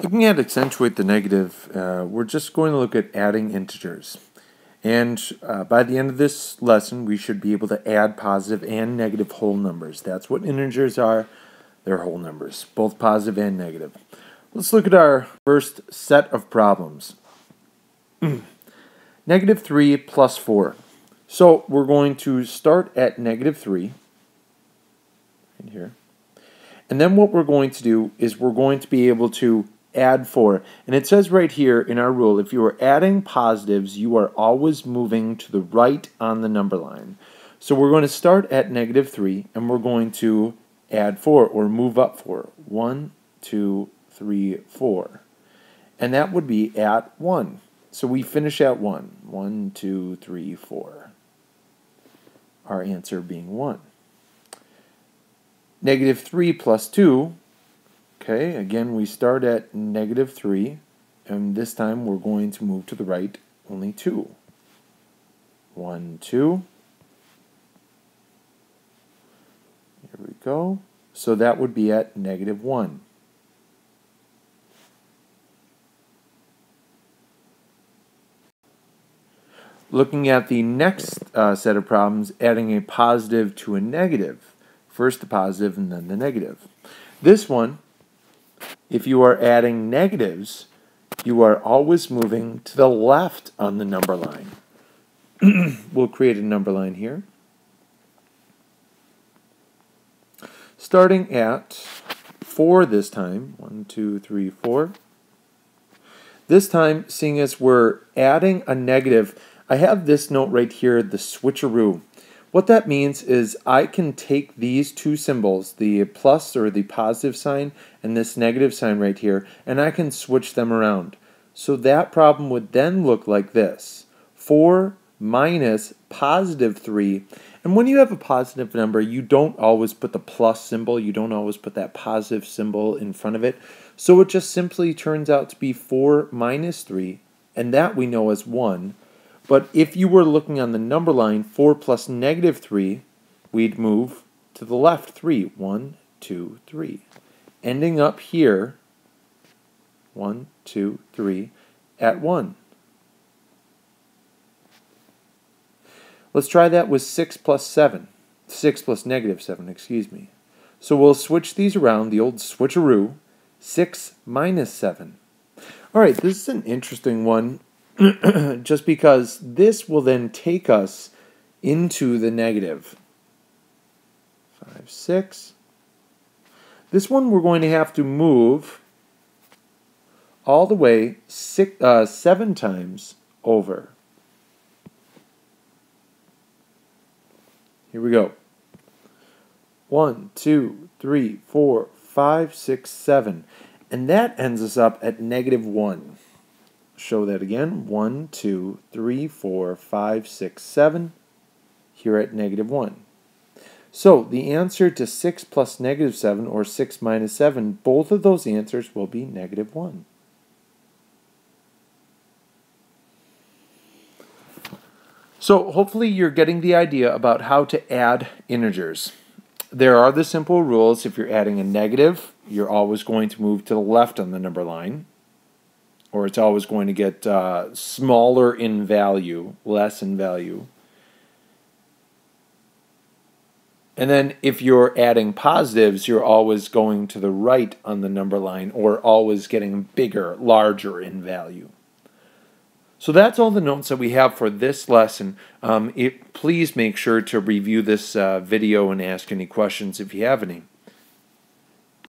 Looking at accentuate the negative, we're just going to look at adding integers. And by the end of this lesson, we should be able to add positive and negative whole numbers. That's what integers are. They're whole numbers, both positive and negative. Let's look at our first set of problems. Negative 3 plus 4. So we're going to start at negative 3, right here. And then what we're going to do is we're going to be able to add 4. And it says right here in our rule, if you are adding positives, you are always moving to the right on the number line. So we're going to start at negative 3, and we're going to add 4, or move up 4. 1, 2, 3, 4. And that would be at 1. So we finish at 1. 1, 2, 3, 4. Our answer being 1. Negative 3 plus 2. Okay, again, we start at negative 3, and this time we're going to move to the right only 2. 1, 2. Here we go. So that would be at negative 1. Looking at the next set of problems, adding a positive to a negative. First the positive and then the negative. This one, if you are adding negatives, you are always moving to the left on the number line. We'll create a number line here. Starting at 4 this time. 1, 2, 3, 4. This time, seeing as we're adding a negative, I have this note right here, the switcheroo. What that means is I can take these two symbols, the plus or the positive sign and this negative sign right here, and I can switch them around. So that problem would then look like this. 4 minus positive 3. And when you have a positive number, you don't always put the plus symbol. You don't always put that positive symbol in front of it. So it just simply turns out to be 4 minus 3, and that we know as 1. But if you were looking on the number line, 4 plus negative 3, we'd move to the left 3. 1, 2, 3. Ending up here, 1, 2, 3, at 1. Let's try that with 6 plus 7. 6 plus negative 7, excuse me. So we'll switch these around, the old switcheroo. 6 minus 7. All right, this is an interesting one. Just because this will then take us into the negative. 5, 6. This one we're going to have to move all the way 7 times over. Here we go. 1, 2, 3, 4, 5, 6, 7. And that ends us up at negative 1. Show that again. 1, 2, 3, 4, 5, 6, 7. Here at negative 1. So the answer to 6 plus negative 7 or 6 minus 7, both of those answers will be negative 1. So hopefully you're getting the idea about how to add integers. There are the simple rules. If you're adding a negative, you're always going to move to the left on the number line. Or it's always going to get smaller in value, less in value. And then if you're adding positives, you're always going to the right on the number line, or always getting bigger, larger in value. So that's all the notes that we have for this lesson. Please make sure to review this video and ask any questions if you have any.